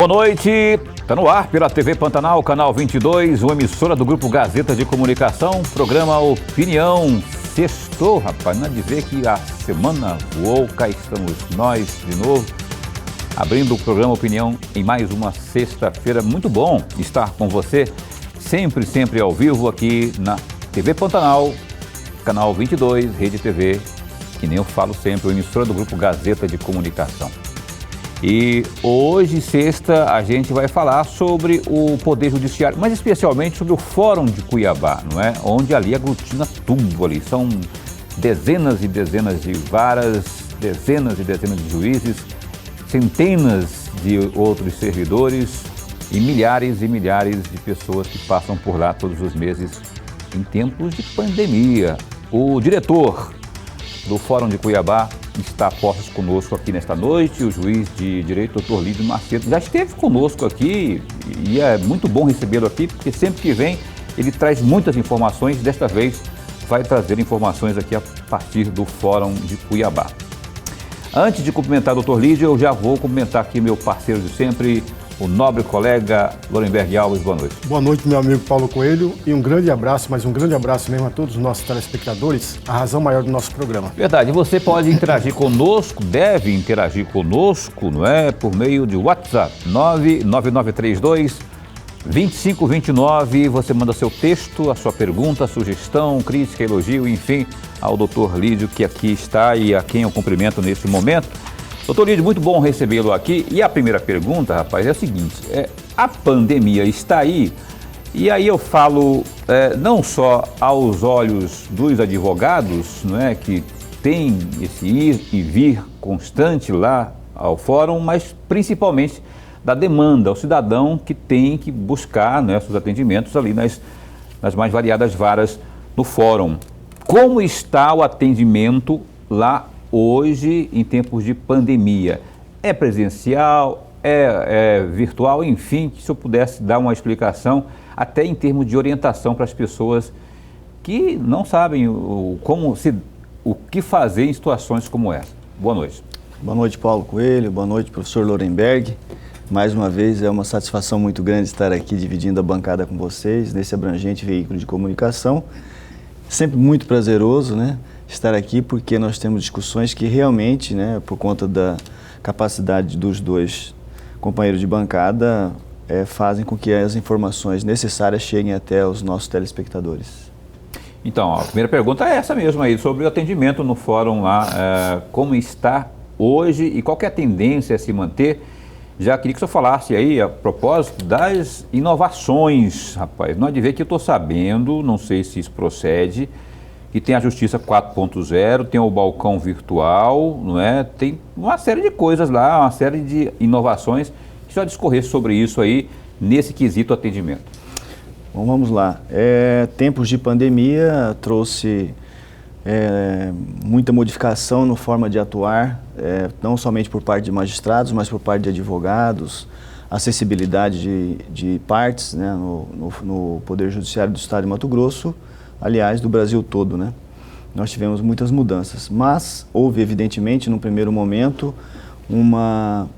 boa noite. Está no ar pela TV Pantanal, canal 22, uma emissora do Grupo Gazeta de Comunicação, programa Opinião. Sextou, rapaz, não é de ver que a semana voou, cá estamos nós de novo, abrindo o programa Opinião em mais uma sexta-feira. Muito bom estar com você, sempre ao vivo aqui na TV Pantanal, canal 22, Rede TV, que nem eu falo sempre, uma emissora do Grupo Gazeta de Comunicação. E hoje, sexta, a gente vai falar sobre o Poder Judiciário, mas especialmente sobre o Fórum de Cuiabá, não é? Onde ali aglutina tudo ali. São dezenas e dezenas de varas, dezenas e dezenas de juízes, centenas de outros servidores e milhares de pessoas que passam por lá todos os meses em tempos de pandemia. O diretor do Fórum de Cuiabá está a postos conosco aqui nesta noite, o juiz de direito, Dr. Lídio Macedo, já esteve conosco aqui e é muito bom recebê-lo aqui, porque sempre que vem ele traz muitas informações, desta vez vai trazer informações aqui a partir do Fórum de Cuiabá. Antes de cumprimentar o Dr. Lídio, eu já vou cumprimentar aqui meu parceiro de sempre, o nobre colega Lorenberg Alves. Boa noite. Boa noite, meu amigo Paulo Coelho, e um grande abraço, mas um grande abraço mesmo a todos os nossos telespectadores, a razão maior do nosso programa. Verdade, você pode interagir conosco, deve interagir conosco, não é? Por meio de WhatsApp, 99932-2529, você manda seu texto, a sua pergunta, sugestão, crítica, elogio, enfim, ao Dr. Lídio, que aqui está e a quem eu cumprimento nesse momento. Doutor Lídio, muito bom recebê-lo aqui. E a primeira pergunta, rapaz, é a seguinte, a pandemia está aí, e aí eu falo não só aos olhos dos advogados, não é, que tem esse ir e vir constante lá ao fórum, mas principalmente da demanda, ao cidadão que tem que buscar, né, seus atendimentos ali nas mais variadas varas no fórum. Como está o atendimento lá hoje, em tempos de pandemia? É presencial, é virtual, enfim, se eu pudesse dar uma explicação, até em termos de orientação para as pessoas que não sabem o que fazer em situações como essa. Boa noite. Boa noite, Paulo Coelho, boa noite, professor Lorenberg. Mais uma vez, é uma satisfação muito grande estar aqui dividindo a bancada com vocês, nesse abrangente veículo de comunicação. Sempre muito prazeroso, né, estar aqui, porque nós temos discussões que realmente, né, por conta da capacidade dos dois companheiros de bancada, fazem com que as informações necessárias cheguem até os nossos telespectadores. Então, a primeira pergunta é essa mesmo aí, sobre o atendimento no fórum lá, como está hoje e qual que é a tendência a se manter. Já queria que o senhor falasse aí, a propósito das inovações, rapaz. Não é de ver que eu estou sabendo, não sei se isso procede, que tem a Justiça 4.0, tem o balcão virtual, não é? Tem uma série de coisas lá, uma série de inovações. Que o senhor discorresse sobre isso aí, nesse quesito atendimento. Bom, vamos lá. Tempos de pandemia trouxe muita modificação na forma de atuar, não somente por parte de magistrados, mas por parte de advogados, acessibilidade de partes, né, no Poder Judiciário do Estado de Mato Grosso, aliás, do Brasil todo, né? Nós tivemos muitas mudanças, mas houve, evidentemente, no primeiro momento, uma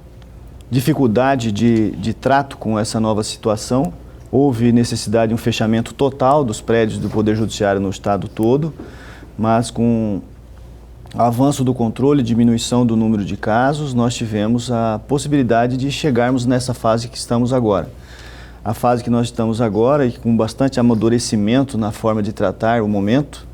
dificuldade de trato com essa nova situação. Houve necessidade de um fechamento total dos prédios do Poder Judiciário no estado todo, mas com o avanço do controle e diminuição do número de casos, nós tivemos a possibilidade de chegarmos nessa fase que estamos agora. A fase que nós estamos agora, e com bastante amadurecimento na forma de tratar o momento,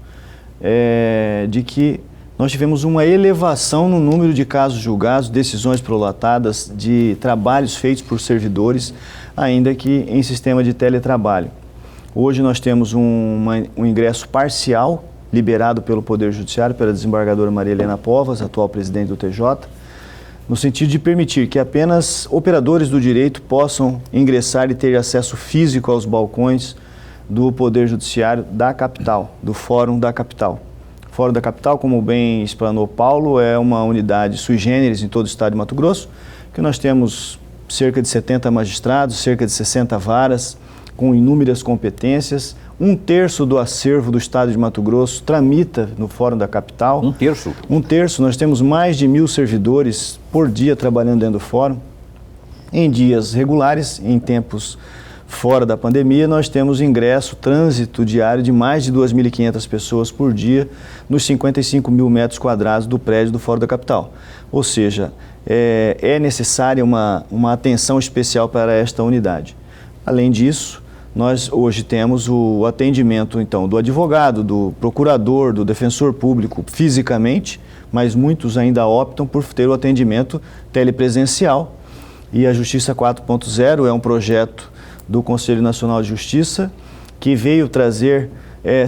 de que nós tivemos uma elevação no número de casos julgados, decisões prolatadas, de trabalhos feitos por servidores, ainda que em sistema de teletrabalho. Hoje nós temos um ingresso parcial, liberado pelo Poder Judiciário, pela desembargadora Maria Helena Povas, atual presidente do TJ, no sentido de permitir que apenas operadores do direito possam ingressar e ter acesso físico aos balcões do Poder Judiciário da capital, do Fórum da capital. O Fórum da capital, como bem explanou Paulo, é uma unidade sui generis em todo o estado de Mato Grosso, que nós temos cerca de 70 magistrados, cerca de 60 varas, com inúmeras competências. 1/3 do acervo do estado de Mato Grosso tramita no Fórum da capital. 1/3? 1/3. Nós temos mais de 1.000 servidores por dia trabalhando dentro do Fórum. Em dias regulares, em tempos fora da pandemia, nós temos trânsito diário de mais de 2.500 pessoas por dia nos 55 mil metros quadrados do prédio do Fórum da Capital. Ou seja, é necessária uma atenção especial para esta unidade. Além disso, nós hoje temos o atendimento então, do advogado, do procurador, do defensor público fisicamente, mas muitos ainda optam por ter o atendimento telepresencial. E a Justiça 4.0 é um projeto do Conselho Nacional de Justiça, que veio trazer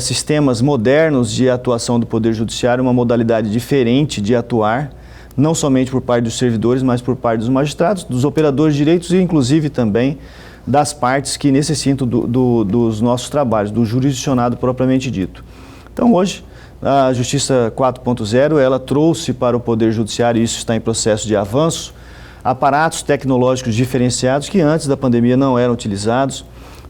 sistemas modernos de atuação do Poder Judiciário, uma modalidade diferente de atuar, não somente por parte dos servidores, mas por parte dos magistrados, dos operadores de direitos e inclusive também das partes que necessitam dos nossos trabalhos, do jurisdicionado propriamente dito. Então hoje, a Justiça 4.0, ela trouxe para o Poder Judiciário, e isso está em processo de avanço, aparatos tecnológicos diferenciados que antes da pandemia não eram utilizados,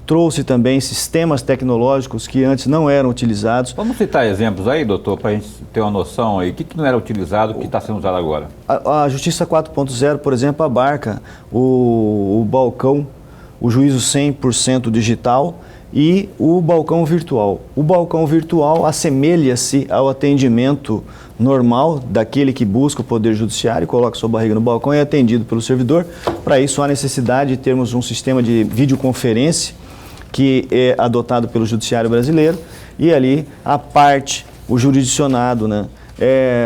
trouxe também sistemas tecnológicos que antes não eram utilizados. Vamos citar exemplos aí, doutor, para a gente ter uma noção aí, o que não era utilizado, o que está sendo usado agora? A Justiça 4.0, por exemplo, abarca o balcão, o juízo 100% digital e o balcão virtual. O balcão virtual assemelha-se ao atendimento normal daquele que busca o Poder Judiciário, coloca sua barriga no balcão e é atendido pelo servidor. Para isso, há necessidade de termos um sistema de videoconferência que é adotado pelo Judiciário brasileiro e ali a parte, o jurisdicionado, né,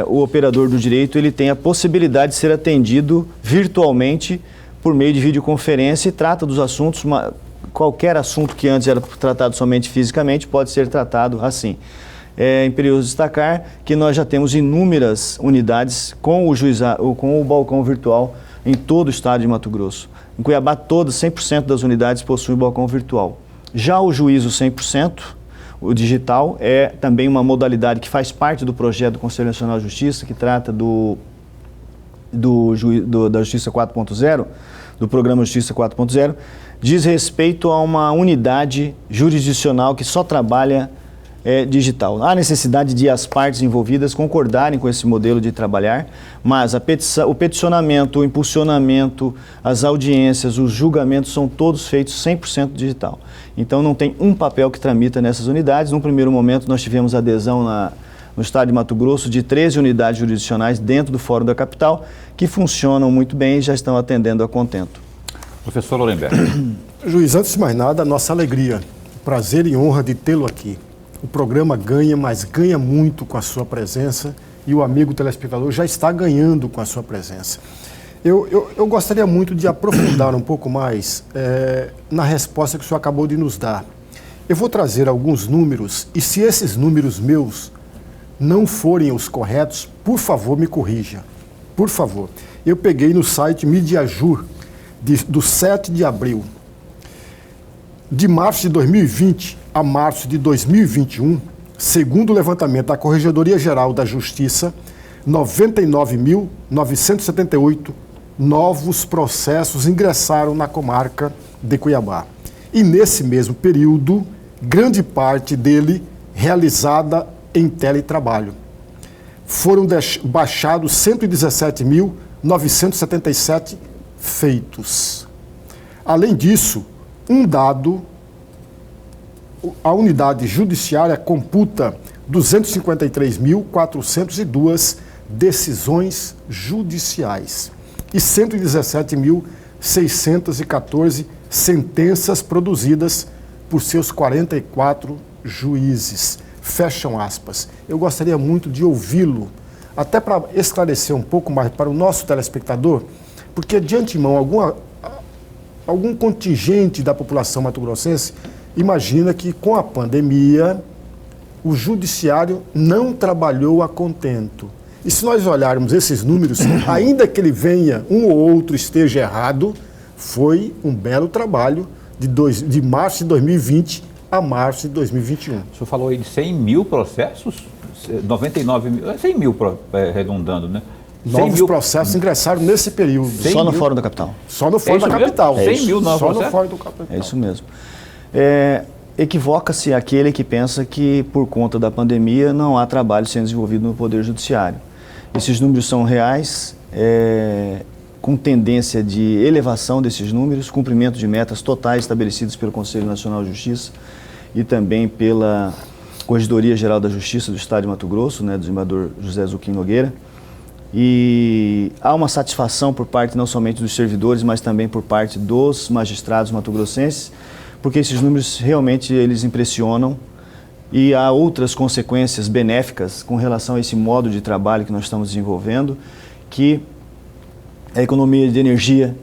o operador do direito, ele tem a possibilidade de ser atendido virtualmente por meio de videoconferência e trata dos assuntos, qualquer assunto que antes era tratado somente fisicamente pode ser tratado assim. É imperioso destacar que nós já temos inúmeras unidades com o balcão virtual em todo o estado de Mato Grosso. Em Cuiabá, 100% das unidades possuem balcão virtual. Já o juízo 100%, o digital, é também uma modalidade que faz parte do projeto do Conselho Nacional de Justiça, que trata da Justiça 4.0, do programa Justiça 4.0, diz respeito a uma unidade jurisdicional que só trabalha digital. Há necessidade de as partes envolvidas concordarem com esse modelo de trabalhar, mas o peticionamento, o impulsionamento, as audiências, os julgamentos são todos feitos 100% digital. Então não tem um papel que tramita nessas unidades. Num primeiro momento nós tivemos adesão no estado de Mato Grosso de 13 unidades jurisdicionais dentro do Fórum da Capital, que funcionam muito bem e já estão atendendo a contento. Professor Lorenberg. Juiz, antes de mais nada, a nossa alegria, prazer e honra de tê-lo aqui. O programa ganha, mas ganha muito com a sua presença e o amigo telespectador já está ganhando com a sua presença. Eu gostaria muito de aprofundar um pouco mais na resposta que o senhor acabou de nos dar. Eu vou trazer alguns números e se esses números meus não forem os corretos, por favor, me corrija. Por favor. Eu peguei no site Mediajur, do 7 de abril. De março de 2020 a março de 2021, segundo o levantamento da Corregedoria Geral da Justiça, 99.978 novos processos ingressaram na comarca de Cuiabá. E nesse mesmo período, grande parte dele realizada em teletrabalho. Foram baixados 117.977 feitos. Além disso, a unidade judiciária computa 253.402 decisões judiciais e 117.614 sentenças produzidas por seus 44 juízes. Fecham aspas. Eu gostaria muito de ouvi-lo, até para esclarecer um pouco mais para o nosso telespectador, porque de antemão algum contingente da população mato-grossense imagina que com a pandemia o judiciário não trabalhou a contento. E se nós olharmos esses números, ainda que ele venha, um ou outro esteja errado, foi um belo trabalho de março de 2020 a março de 2021. O senhor falou aí de 100 mil processos? 99 mil, 100 mil arredondando, né? Novos processos ingressaram nesse período. Só no Fórum da Capital. Só no Fórum da Capital. 100 mil novos processos? Só no Fórum da Capital. É isso mesmo. Equivoca-se aquele que pensa que por conta da pandemia não há trabalho sendo desenvolvido no Poder Judiciário. Esses números são reais, com tendência de elevação desses números, cumprimento de metas totais estabelecidas pelo Conselho Nacional de Justiça e também pela Corregedoria Geral da Justiça do Estado de Mato Grosso, né, do desembargador José Zuquim Nogueira. E há uma satisfação por parte não somente dos servidores, mas também por parte dos magistrados mato-grossenses, porque esses números realmente eles impressionam e há outras consequências benéficas com relação a esse modo de trabalho que nós estamos desenvolvendo, que a economia de energia,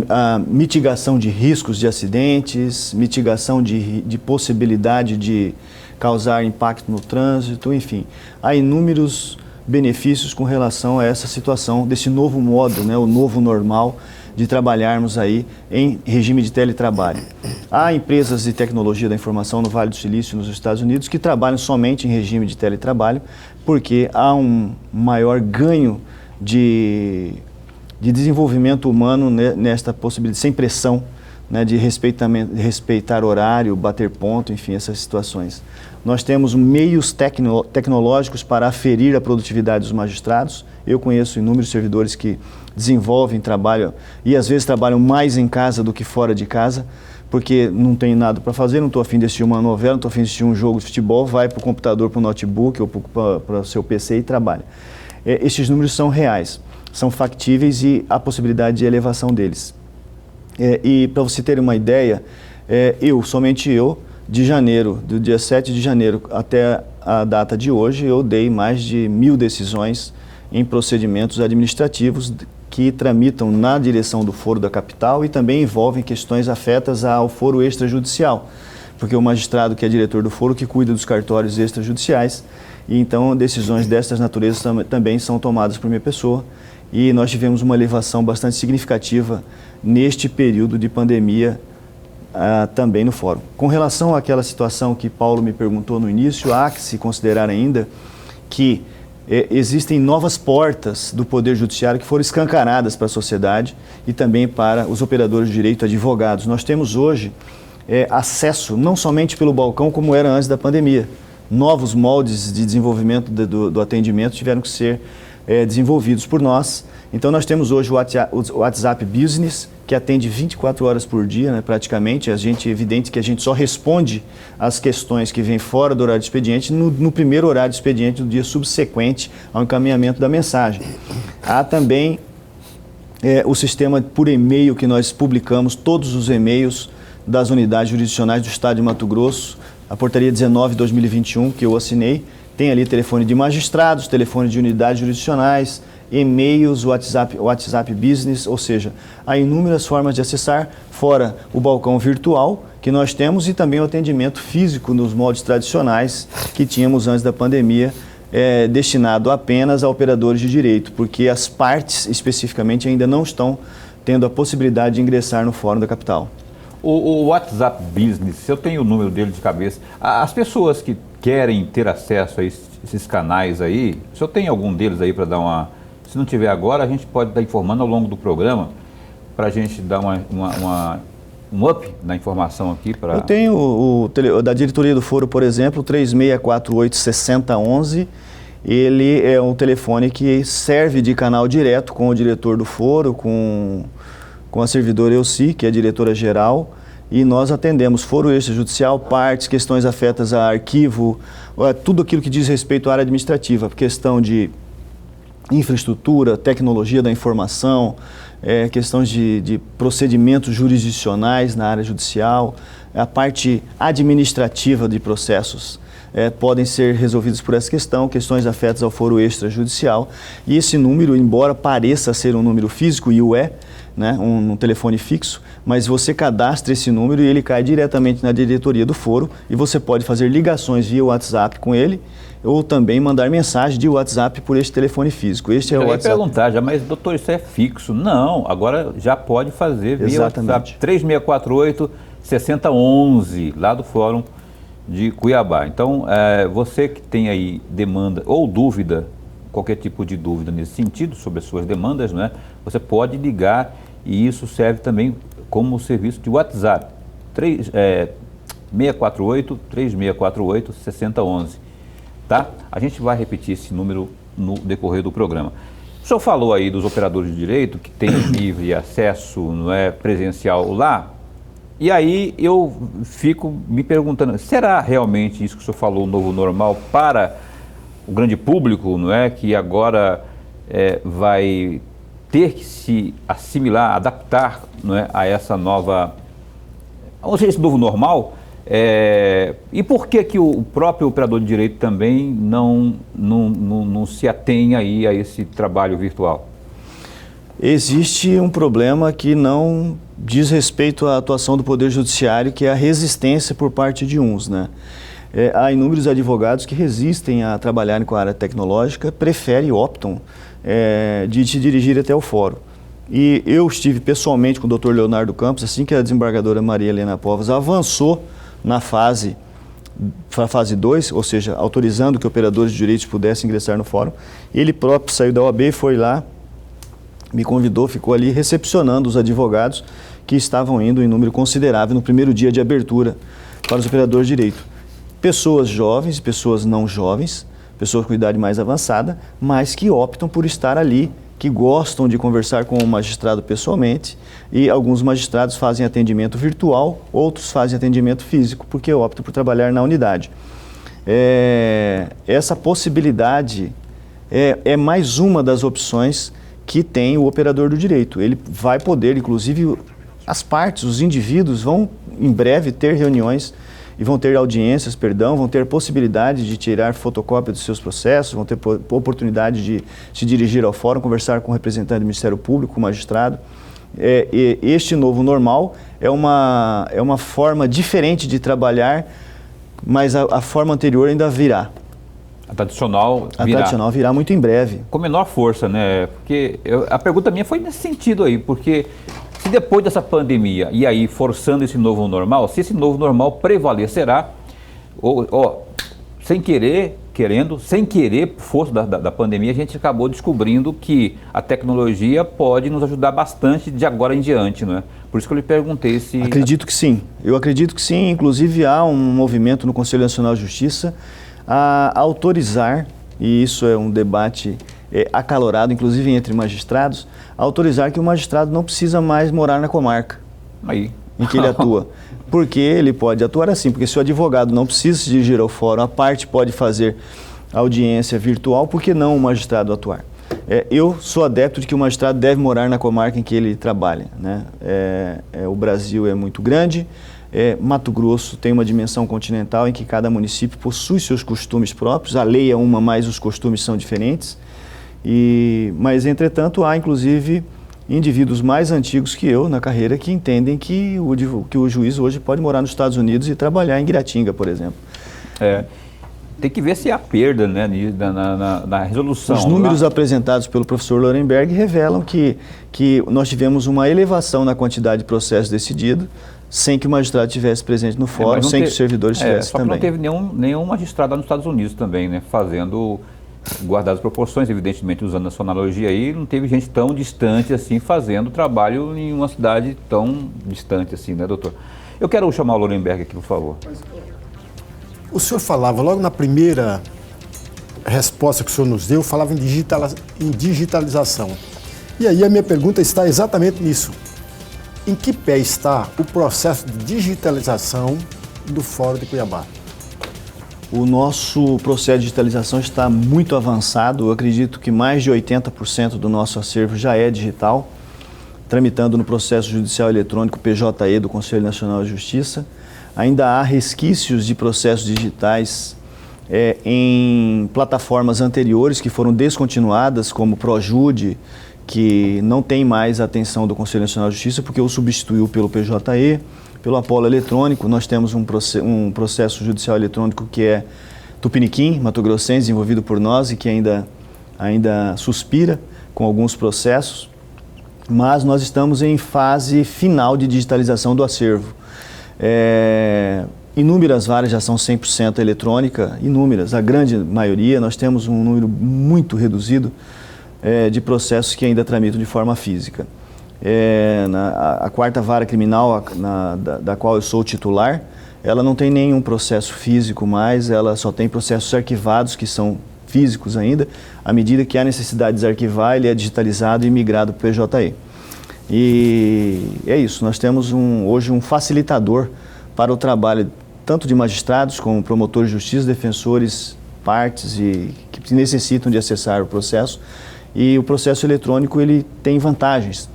a mitigação de riscos de acidentes, mitigação de possibilidade de causar impacto no trânsito, enfim, há inúmeros benefícios com relação a essa situação desse novo modo, né, o novo normal de trabalharmos aí em regime de teletrabalho. Há empresas de tecnologia da informação no Vale do Silício, nos Estados Unidos, que trabalham somente em regime de teletrabalho, porque há um maior ganho de desenvolvimento humano nesta possibilidade, sem pressão, né, de respeitar horário, bater ponto, enfim, essas situações. Nós temos meios tecnológicos para aferir a produtividade dos magistrados. Eu conheço inúmeros servidores que desenvolvem trabalho e às vezes trabalham mais em casa do que fora de casa, porque não tem nada para fazer, não estou a fim de assistir uma novela, não estou a fim de assistir um jogo de futebol, vai para o computador, para o notebook ou para o seu PC e trabalha. Estes números são reais, são factíveis e há possibilidade de elevação deles. E para você ter uma ideia, somente eu, de janeiro, do dia 7 de janeiro até a data de hoje, eu dei mais de 1000 decisões em procedimentos administrativos que tramitam na direção do foro da capital e também envolvem questões afetas ao foro extrajudicial, porque o magistrado que é diretor do foro que cuida dos cartórios extrajudiciais, e então decisões destas naturezas também são tomadas por minha pessoa, e nós tivemos uma elevação bastante significativa neste período de pandemia também no fórum. Com relação àquela situação que Paulo me perguntou no início, há que se considerar ainda que existem novas portas do Poder Judiciário que foram escancaradas para a sociedade e também para os operadores de direito, advogados. Nós temos hoje acesso não somente pelo balcão como era antes da pandemia. Novos moldes de desenvolvimento do atendimento tiveram que ser desenvolvidos por nós. Então nós temos hoje o WhatsApp Business, que atende 24 horas por dia, né, praticamente. É evidente que a gente só responde às questões que vêm fora do horário de expediente no primeiro horário de expediente do dia subsequente ao encaminhamento da mensagem. Há também o sistema por e-mail que nós publicamos, todos os e-mails das unidades jurisdicionais do Estado de Mato Grosso, a portaria 19/2021 que eu assinei, tem ali telefone de magistrados, telefone de unidades jurisdicionais, e-mails, WhatsApp Business, ou seja, há inúmeras formas de acessar, fora o balcão virtual que nós temos e também o atendimento físico nos moldes tradicionais que tínhamos antes da pandemia, destinado apenas a operadores de direito, porque as partes especificamente ainda não estão tendo a possibilidade de ingressar no Fórum da Capital. O WhatsApp Business, eu tenho o número dele de cabeça. As pessoas que querem ter acesso a esses canais aí, o senhor tem algum deles aí para dar uma... Se não tiver agora, a gente pode estar informando ao longo do programa para a gente dar um up na informação aqui. Eu tenho o da diretoria do Foro, por exemplo, 3648-6011. Ele é um telefone que serve de canal direto com o diretor do Foro, com a servidora Elci, que é a diretora-geral, e nós atendemos foro extrajudicial, partes, questões afetas a arquivo, tudo aquilo que diz respeito à área administrativa, questão de infraestrutura, tecnologia da informação, questões de procedimentos jurisdicionais na área judicial, a parte administrativa de processos podem ser resolvidos por essa questão, questões afetas ao foro extrajudicial. E esse número, embora pareça ser um número físico, e o né, um telefone fixo, mas você cadastra esse número e ele cai diretamente na diretoria do foro e você pode fazer ligações via WhatsApp com ele ou também mandar mensagem de WhatsApp por este telefone físico. Este é o WhatsApp. Eu ia perguntar já, mas doutor, isso é fixo? Não, agora já pode fazer via WhatsApp 3648-6011, lá do Fórum de Cuiabá. Então, você que tem aí demanda ou dúvida, qualquer tipo de dúvida nesse sentido, sobre as suas demandas, né, você pode ligar e isso serve também como serviço de WhatsApp, 648-3648-6011, tá? A gente vai repetir esse número no decorrer do programa. O senhor falou aí dos operadores de direito que têm livre acesso, não é, presencial lá, e aí eu fico me perguntando, será realmente isso que o senhor falou, o novo normal para o grande público, não é, que agora vai ter que se assimilar, adaptar, não é, a essa nova, ou seja, esse novo normal? E por que que o próprio operador de direito também não se atém aí a esse trabalho virtual? Existe um problema que não diz respeito à atuação do Poder Judiciário, que é a resistência por parte de uns, né? Há inúmeros advogados que resistem a trabalharem com a área tecnológica, preferem e optam de se dirigir até o fórum. E eu estive pessoalmente com o Dr. Leonardo Campos, assim que a desembargadora Maria Helena Povas avançou na fase 2, ou seja, autorizando que operadores de direitos pudessem ingressar no fórum. Ele próprio saiu da OAB, foi lá, me convidou, ficou ali recepcionando os advogados que estavam indo em número considerável no primeiro dia de abertura para os operadores de direito. Pessoas jovens, pessoas não jovens, pessoas com idade mais avançada, mas que optam por estar ali, que gostam de conversar com o magistrado pessoalmente, e alguns magistrados fazem atendimento virtual, outros fazem atendimento físico, porque optam por trabalhar na unidade. Essa possibilidade é mais uma das opções que tem o operador do direito. Ele vai poder, inclusive, as partes, os indivíduos vão em breve ter reuniões e vão ter audiências, vão ter possibilidade de tirar fotocópia dos seus processos, vão ter oportunidade de se dirigir ao fórum, conversar com o representante do Ministério Público, com o magistrado. Este novo normal é uma forma diferente de trabalhar, mas a forma anterior ainda virá. A tradicional virá. A tradicional virá muito em breve. Com menor força, né? Porque a pergunta minha foi nesse sentido aí, porque se depois dessa pandemia, e aí forçando esse novo normal, se esse novo normal prevalecerá, sem querer, sem querer, por força da pandemia, a gente acabou descobrindo que a tecnologia pode nos ajudar bastante de agora em diante, não é? Por isso que eu lhe perguntei se... Acredito que sim. Eu acredito que sim. Inclusive há um movimento no Conselho Nacional de Justiça a autorizar, e isso é um debate acalorado, inclusive entre magistrados, a autorizar que o magistrado não precisa mais morar na comarca em que ele atua. Porque ele pode atuar assim, porque se o advogado não precisa se dirigir ao fórum, a parte pode fazer audiência virtual, por que não o magistrado atuar? Eu sou adepto de que o magistrado deve morar na comarca em que ele trabalha, né? O Brasil é muito grande, Mato Grosso tem uma dimensão continental em que cada município possui seus costumes próprios, a lei é uma, mas os costumes são diferentes. Mas, entretanto, há inclusive indivíduos mais antigos que eu na carreira que entendem que o juiz hoje pode morar nos Estados Unidos e trabalhar em Guiratinga, por exemplo. Tem que ver se há perda, né, na resolução. Os números apresentados pelo professor Lorenberg revelam que nós tivemos uma elevação na quantidade de processos decididos sem que o magistrado estivesse presente no fórum, sem que os servidores estivessem também. Só que não teve nenhum magistrado lá nos Estados Unidos também, né, guardar as proporções, evidentemente usando a sua analogia aí, não teve gente tão distante assim fazendo trabalho em uma cidade tão distante assim, né, doutor? Eu quero chamar o Lorenberg aqui, por favor. O senhor falava, logo na primeira resposta que o senhor nos deu, falava em digitalização. E aí a minha pergunta está exatamente nisso. Em que pé está o processo de digitalização do Fórum de Cuiabá? O nosso processo de digitalização está muito avançado. Eu acredito que mais de 80% do nosso acervo já é digital, tramitando no processo judicial eletrônico PJE do Conselho Nacional de Justiça. Ainda há resquícios de processos digitais em plataformas anteriores que foram descontinuadas, como o Projude, que não tem mais a atenção do Conselho Nacional de Justiça porque o substituiu pelo PJE. Pelo Apolo Eletrônico, nós temos um processo judicial eletrônico que é Tupiniquim, Mato Grossense, desenvolvido por nós e que ainda suspira com alguns processos, mas nós estamos em fase final de digitalização do acervo. Inúmeras varas já são 100% eletrônica, inúmeras, a grande maioria. Nós temos um número muito reduzido de processos que ainda tramitam de forma física. A quarta vara criminal, da qual eu sou titular, ela não tem nenhum processo físico mais, ela só tem processos arquivados que são físicos ainda. À medida que há necessidade de desarquivar, ele é digitalizado e migrado para o PJE. E é isso, nós temos hoje um facilitador para o trabalho tanto de magistrados como promotores de justiça, defensores, partes e que necessitam de acessar o processo. E o processo eletrônico ele tem vantagens.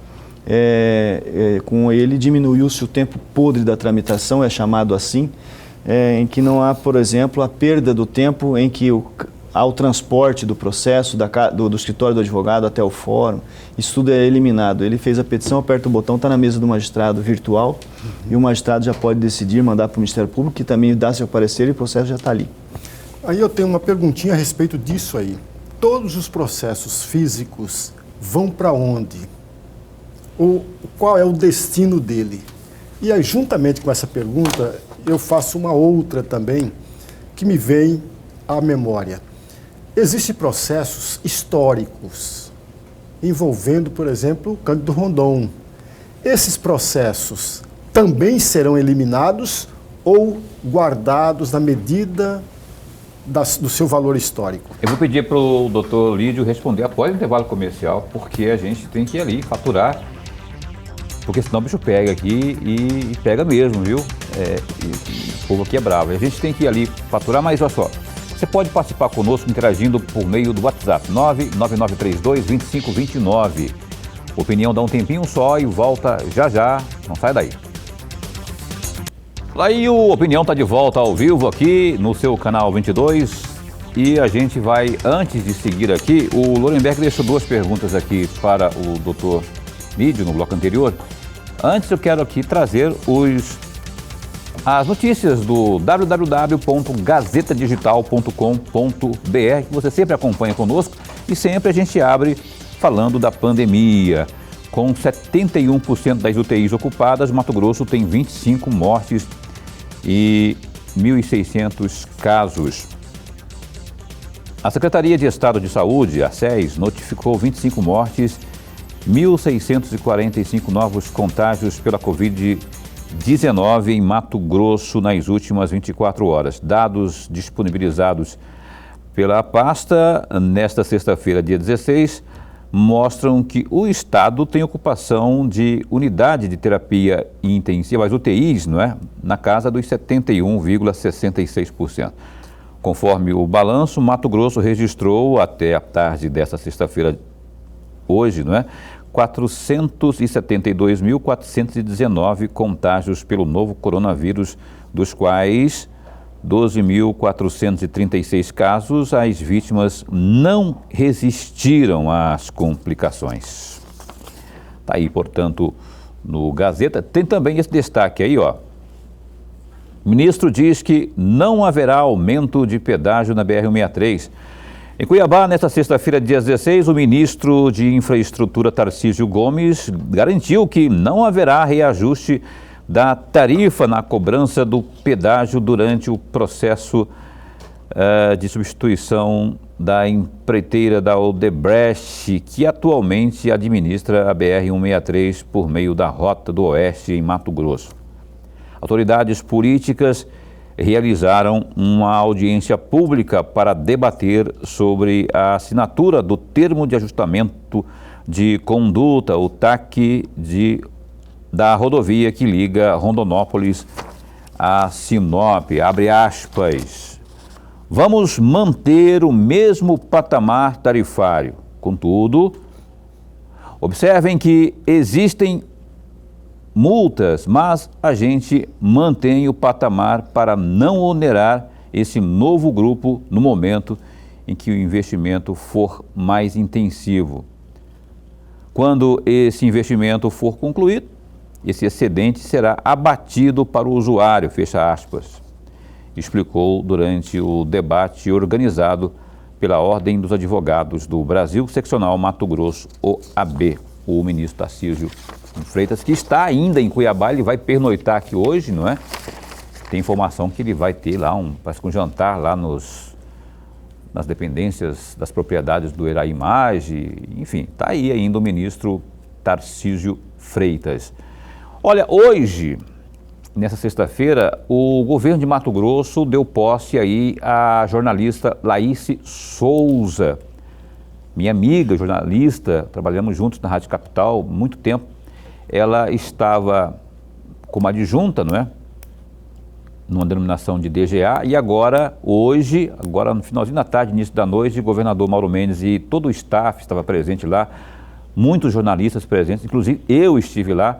Com ele diminuiu-se o tempo podre da tramitação, é chamado assim, em que não há, por exemplo, a perda do tempo em que há o transporte do processo do escritório do advogado até o fórum. Isso tudo é eliminado. Ele fez a petição, aperta o botão, está na mesa do magistrado virtual e o magistrado já pode decidir, mandar para o Ministério Público, que também dá seu parecer e o processo já está ali. Aí eu tenho uma perguntinha a respeito disso aí. Todos os processos físicos vão para onde? Qual é o destino dele? E aí, juntamente com essa pergunta, eu faço uma outra também que me vem à memória. Existem processos históricos envolvendo, por exemplo, Cândido Rondon. Esses processos também serão eliminados ou guardados na medida do seu valor histórico? Eu vou pedir para o doutor Lídio responder após o intervalo comercial, porque a gente tem que ir ali faturar, porque senão o bicho pega aqui e pega mesmo, viu? O povo aqui é bravo. A gente tem que ir ali faturar, mas olha só, você pode participar conosco interagindo por meio do WhatsApp, 99932-2529. Opinião dá um tempinho só e volta já, não sai daí. Aí o Opinião está de volta ao vivo aqui no seu canal 22 e a gente vai, antes de seguir aqui, o Lorenberg deixou duas perguntas aqui para o doutor Lídio no bloco anterior. Antes eu quero aqui trazer as notícias do www.gazetadigital.com.br, que você sempre acompanha conosco e sempre a gente abre falando da pandemia. Com 71% das UTIs ocupadas, Mato Grosso tem 25 mortes e 1.600 casos. A Secretaria de Estado de Saúde, a SES, notificou 25 mortes, 1.645 novos contágios pela Covid-19 em Mato Grosso nas últimas 24 horas. Dados disponibilizados pela pasta nesta sexta-feira, dia 16, mostram que o Estado tem ocupação de unidade de terapia intensiva, as UTIs, não é? Na casa dos 71,66%. Conforme o balanço, Mato Grosso registrou até a tarde desta sexta-feira, hoje, não é? 472.419 contágios pelo novo coronavírus, dos quais 12.436 casos, as vítimas não resistiram às complicações. Está aí, portanto, no Gazeta. Tem também esse destaque aí, ó. O ministro diz que não haverá aumento de pedágio na BR-163. Em Cuiabá, nesta sexta-feira, dia 16, o ministro de Infraestrutura, Tarcísio Gomes, garantiu que não haverá reajuste da tarifa na cobrança do pedágio durante o processo de substituição da empreiteira da Odebrecht, que atualmente administra a BR-163 por meio da Rota do Oeste em Mato Grosso. Autoridades políticas realizaram uma audiência pública para debater sobre a assinatura do termo de ajustamento de conduta, o TAC, da rodovia que liga Rondonópolis a Sinop. Abre aspas. Vamos manter o mesmo patamar tarifário. Contudo, observem que existem multas, mas a gente mantém o patamar para não onerar esse novo grupo no momento em que o investimento for mais intensivo. Quando esse investimento for concluído, esse excedente será abatido para o usuário, fecha aspas, explicou durante o debate organizado pela Ordem dos Advogados do Brasil, seccional Mato Grosso, OAB, o ministro Tarcísio Freitas, que está ainda em Cuiabá. Ele vai pernoitar aqui hoje, não é? Tem informação que ele vai ter lá parece que um jantar lá nas dependências das propriedades do Eraí Image, enfim, está aí ainda o ministro Tarcísio Freitas. Olha, hoje nessa sexta-feira, o governo de Mato Grosso deu posse aí à jornalista Laíse Souza, minha amiga jornalista, trabalhamos juntos na Rádio Capital há muito tempo. Ela estava como adjunta, não é? Numa denominação de DGA, e agora, hoje, agora no finalzinho da tarde, início da noite, o governador Mauro Mendes e todo o staff estava presente lá, muitos jornalistas presentes, inclusive eu estive lá.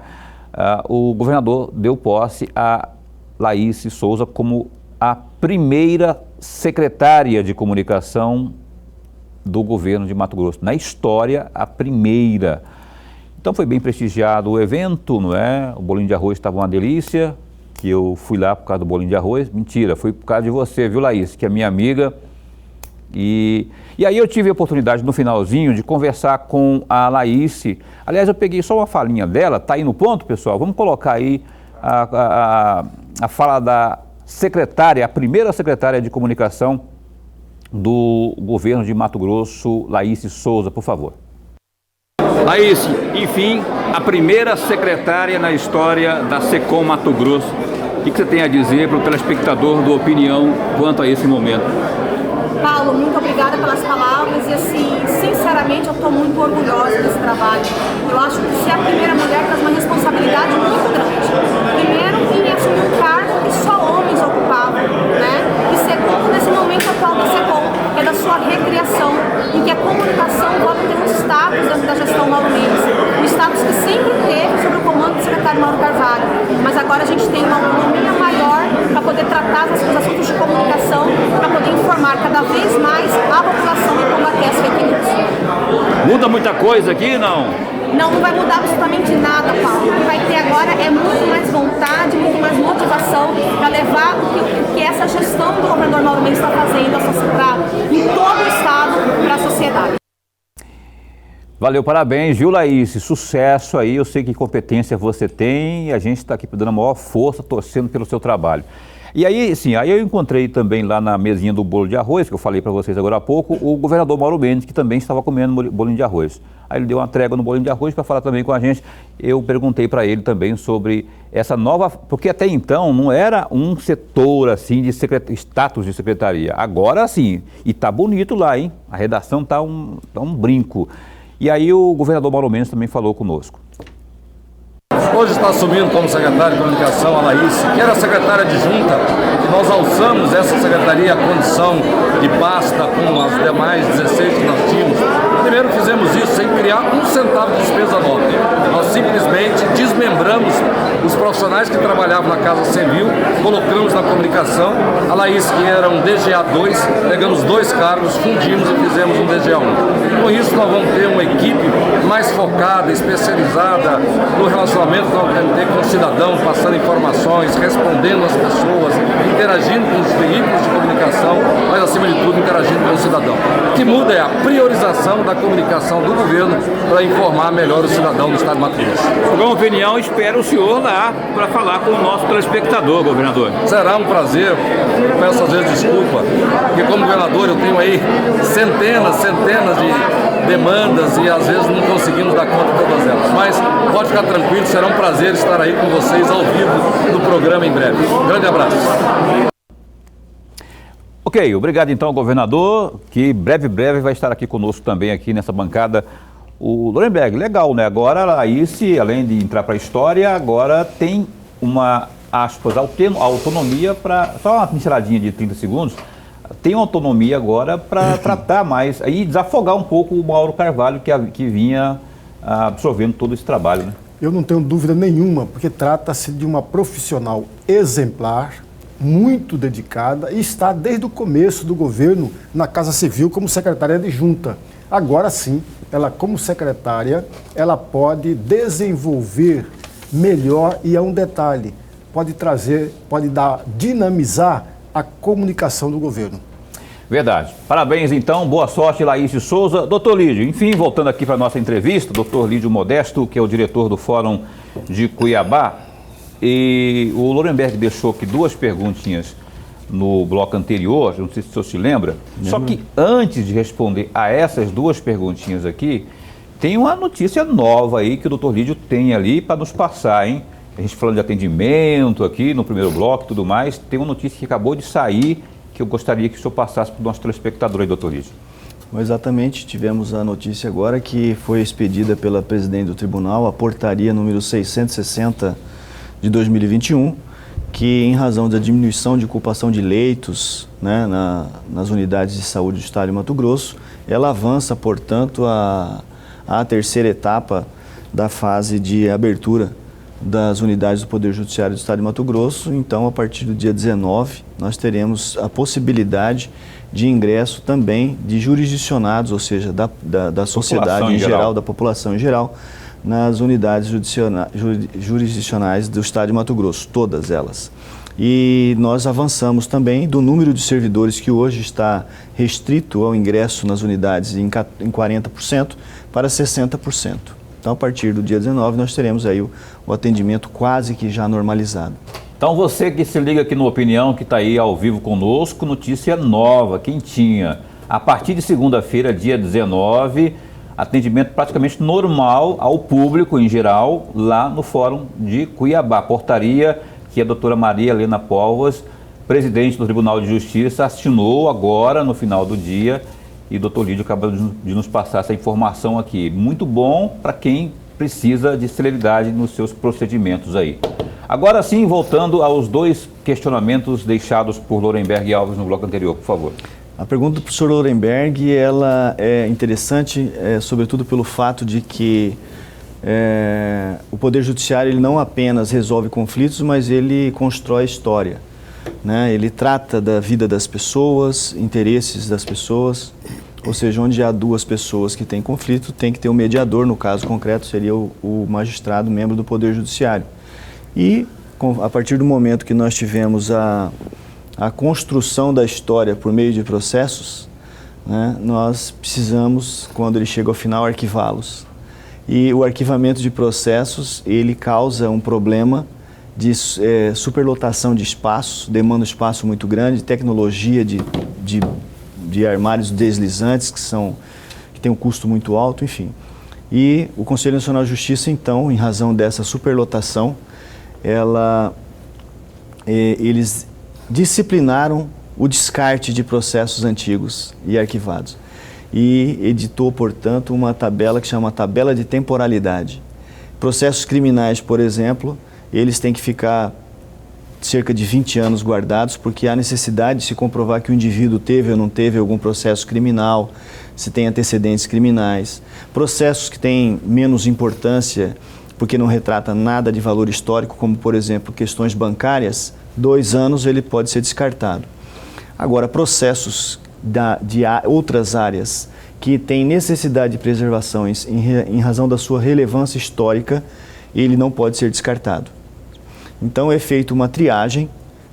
O governador deu posse a Laíse Souza como a primeira secretária de comunicação do governo de Mato Grosso. Na história, a primeira. Então foi bem prestigiado o evento, não é? O bolinho de arroz estava uma delícia, que eu fui lá por causa do bolinho de arroz. Mentira, foi por causa de você, viu, Laíse, que é minha amiga. E aí eu tive a oportunidade no finalzinho de conversar com a Laíse. Aliás, eu peguei só uma falinha dela, tá aí no ponto, pessoal? Vamos colocar aí a fala da secretária, a primeira secretária de comunicação do governo de Mato Grosso, Laíse Souza, por favor. Laíse, enfim, a primeira secretária na história da SECOM Mato Grosso. O que você tem a dizer para o telespectador do Opinião quanto a esse momento? Paulo, muito obrigada pelas palavras e, assim, sinceramente, eu estou muito orgulhosa desse trabalho. Eu acho que ser a primeira mulher traz uma responsabilidade muito grande. Primeiro, em assumir um cargo que só homens ocupavam, né? E segundo, nesse momento atual da SECOM, que é da sua recriação, em que a comunicação volta a ter um status dentro da gestão Mauro Mendes. Um status que sempre teve sob o comando do secretário Mauro Carvalho. Mas agora a gente tem uma autonomia maior para poder tratar dos assuntos de comunicação, para poder informar cada vez mais a população e combater as fake news. Muda muita coisa aqui, não? Não vai mudar absolutamente nada, Paulo. O que vai ter agora é muito mais vontade, muito mais motivação para levar o que essa gestão do governador Mauro Mendes está fazendo em todo o estado para a sociedade. Valeu, parabéns, viu, Laíse? Sucesso aí, eu sei que competência você tem e a gente está aqui dando a maior força, torcendo pelo seu trabalho. E aí, sim, aí eu encontrei também lá na mesinha do bolo de arroz, que eu falei para vocês agora há pouco, o governador Mauro Mendes, que também estava comendo bolinho de arroz. Aí ele deu uma trégua no bolinho de arroz para falar também com a gente. Eu perguntei para ele também sobre essa nova, porque até então não era um setor assim de status de secretaria. Agora sim, e tá bonito lá, hein? A redação tá um brinco. E aí o governador Mauro Mendes também falou conosco. Hoje está assumindo como secretária de comunicação a Laíse, que era secretária adjunta. Nós alçamos essa secretaria à condição de pasta com as demais 16 que nós tínhamos. Primeiro fizemos isso sem criar um centavo de despesa nova. Nós simplesmente desmembramos os profissionais que trabalhavam na Casa Civil, colocamos na comunicação. A Laíse, que era um DGA 2, pegamos 2 cargos, fundimos e fizemos um DGA 1. Com isso nós vamos ter uma equipe mais focada, especializada no relacionamento que nós queremos ter com o cidadão, passando informações, respondendo às pessoas, interagindo com os veículos de comunicação, mas acima de tudo interagindo com o cidadão. O que muda é a priorização da comunicação do governo para informar melhor o cidadão do estado de Mato Grosso. Com opinião, espero o senhor lá para falar com o nosso telespectador, governador. Será um prazer, eu peço às vezes desculpa, porque como governador eu tenho aí centenas de demandas e às vezes não conseguimos dar conta de todas elas. Mas pode ficar tranquilo, será um prazer estar aí com vocês ao vivo no programa em breve. Um grande abraço. Ok, obrigado então ao governador, que breve vai estar aqui conosco também aqui nessa bancada. O Lorenberg, legal, né? Agora a Laíse, além de entrar para a história, agora tem uma, aspas, autonomia para, só uma pinceladinha de 30 segundos, tem uma autonomia agora para tratar mais, aí desafogar um pouco o Mauro Carvalho, que vinha absorvendo todo esse trabalho, né? Eu não tenho dúvida nenhuma, porque trata-se de uma profissional exemplar, muito dedicada e está desde o começo do governo na Casa Civil como secretária adjunta. Agora sim, ela como secretária, ela pode desenvolver melhor e é um detalhe, pode dinamizar a comunicação do governo. Verdade. Parabéns então, boa sorte, Laíse Souza. Doutor Lídio, enfim, voltando aqui para a nossa entrevista, doutor Lídio Modesto, que é o diretor do Fórum de Cuiabá, e o Lorenberg deixou aqui 2 perguntinhas no bloco anterior, não sei se o senhor se lembra, só que antes de responder a essas 2 perguntinhas aqui, tem uma notícia nova aí que o doutor Lídio tem ali para nos passar, hein? a gente falando de atendimento aqui no primeiro bloco e tudo mais, tem uma notícia que acabou de sair que eu gostaria que o senhor passasse para o nosso telespectador aí, doutor Lídio. Exatamente, tivemos a notícia agora que foi expedida pela presidente do tribunal, a portaria número 660 de 2021, que em razão da diminuição de ocupação de leitos, né, nas unidades de saúde do estado de Mato Grosso, ela avança, portanto, a terceira etapa da fase de abertura das unidades do Poder Judiciário do estado de Mato Grosso. Então, a partir do dia 19, nós teremos a possibilidade de ingresso também de jurisdicionados, ou seja, da sociedade em geral, da população em geral, nas unidades jurisdicionais do estado de Mato Grosso, todas elas. E nós avançamos também do número de servidores que hoje está restrito ao ingresso nas unidades em 40% para 60%. Então, a partir do dia 19, nós teremos aí o atendimento quase que já normalizado. Então, você que se liga aqui no Opinião, que está aí ao vivo conosco, notícia nova, quentinha. A partir de segunda-feira, dia 19, atendimento praticamente normal ao público em geral, lá no Fórum de Cuiabá. Portaria que a doutora Maria Helena Povas, presidente do Tribunal de Justiça, assinou agora no final do dia, e o doutor Lídio acabou de nos passar essa informação aqui. Muito bom para quem precisa de celeridade nos seus procedimentos aí. Agora sim, voltando aos dois questionamentos deixados por Lorenberg Alves no bloco anterior, por favor. A pergunta do professor Lorenberg, ela é interessante, sobretudo pelo fato de que o Poder Judiciário ele não apenas resolve conflitos, mas ele constrói história, né? Ele trata da vida das pessoas, interesses das pessoas, ou seja, onde há duas pessoas que têm conflito, tem que ter um mediador, no caso concreto seria o magistrado, membro do Poder Judiciário. E a partir do momento que nós tivemos a construção da história por meio de processos, né, nós precisamos, quando ele chega ao final, arquivá-los. E o arquivamento de processos, ele causa um problema de superlotação de espaço, demanda um espaço muito grande, tecnologia de armários deslizantes que tem um custo muito alto, enfim. E o Conselho Nacional de Justiça, então, em razão dessa superlotação, eles disciplinaram o descarte de processos antigos e arquivados e editou, portanto, uma tabela que chama Tabela de Temporalidade. Processos criminais, por exemplo, eles têm que ficar cerca de 20 anos guardados, porque há necessidade de se comprovar que o indivíduo teve ou não teve algum processo criminal, se tem antecedentes criminais. Processos que têm menos importância, porque não retrata nada de valor histórico, como, por exemplo, questões bancárias, 2 anos ele pode ser descartado. Agora, processos de outras áreas que têm necessidade de preservação em razão da sua relevância histórica, ele não pode ser descartado. Então é feita uma triagem,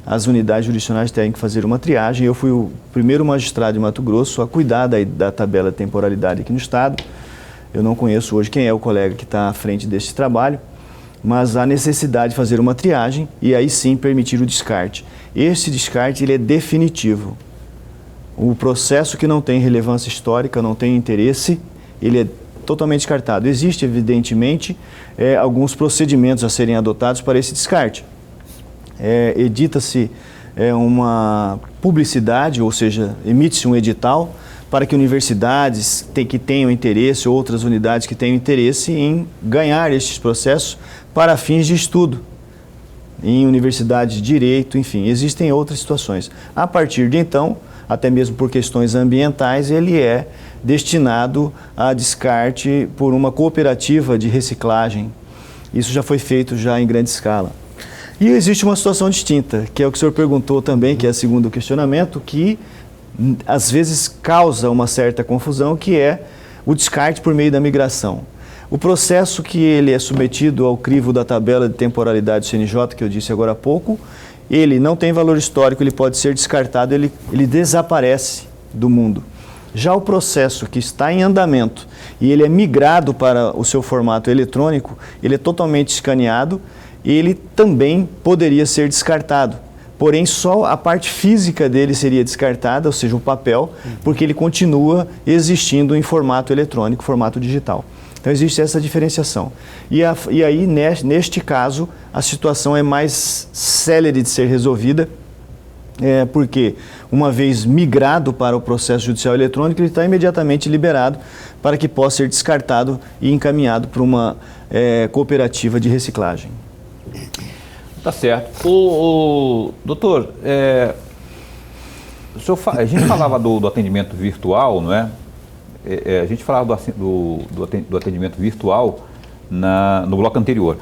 as unidades jurisdicionais têm que fazer uma triagem. Eu fui o primeiro magistrado de Mato Grosso a cuidar da tabela de temporalidade aqui no estado. Eu não conheço hoje quem é o colega que está à frente desse trabalho, mas há necessidade de fazer uma triagem e aí sim permitir o descarte. Esse descarte ele é definitivo. O processo que não tem relevância histórica, não tem interesse, ele é totalmente descartado. Existe, evidentemente, alguns procedimentos a serem adotados para esse descarte. Edita-se uma publicidade, ou seja, emite-se um edital para que universidades que tenham interesse, outras unidades que tenham interesse em ganhar estes processos para fins de estudo, em universidades de direito, enfim, existem outras situações. A partir de então, até mesmo por questões ambientais, ele é destinado a descarte por uma cooperativa de reciclagem. Isso já foi feito já em grande escala. E existe uma situação distinta, que é o que o senhor perguntou também, que é o segundo questionamento, que às vezes causa uma certa confusão, que é o descarte por meio da migração. O processo que ele é submetido ao crivo da tabela de temporalidade do CNJ, que eu disse agora há pouco, ele não tem valor histórico, ele pode ser descartado, ele desaparece do mundo. Já o processo que está em andamento e ele é migrado para o seu formato eletrônico, ele é totalmente escaneado e ele também poderia ser descartado. Porém, só a parte física dele seria descartada, ou seja, o papel, porque ele continua existindo em formato eletrônico, formato digital. Então existe essa diferenciação. E aí, neste caso, a situação é mais célere de ser resolvida, porque uma vez migrado para o processo judicial eletrônico, ele está imediatamente liberado para que possa ser descartado e encaminhado para uma cooperativa de reciclagem. Tá certo. Doutor, a gente falava do atendimento virtual, não é? A gente falava do atendimento virtual no bloco anterior.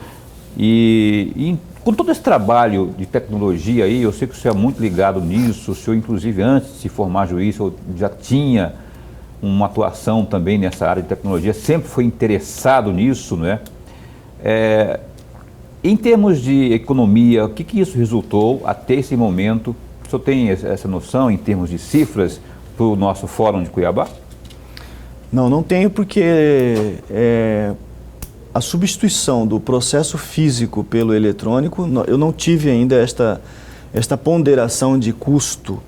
E com todo esse trabalho de tecnologia aí, eu sei que o senhor é muito ligado nisso, o senhor inclusive antes de se formar juiz, o senhor já tinha uma atuação também nessa área de tecnologia, sempre foi interessado nisso, não é? Em termos de economia, o que isso resultou até esse momento? O senhor tem essa noção em termos de cifras para o nosso Fórum de Cuiabá? Não tenho, porque a substituição do processo físico pelo eletrônico, eu não tive ainda esta ponderação de custo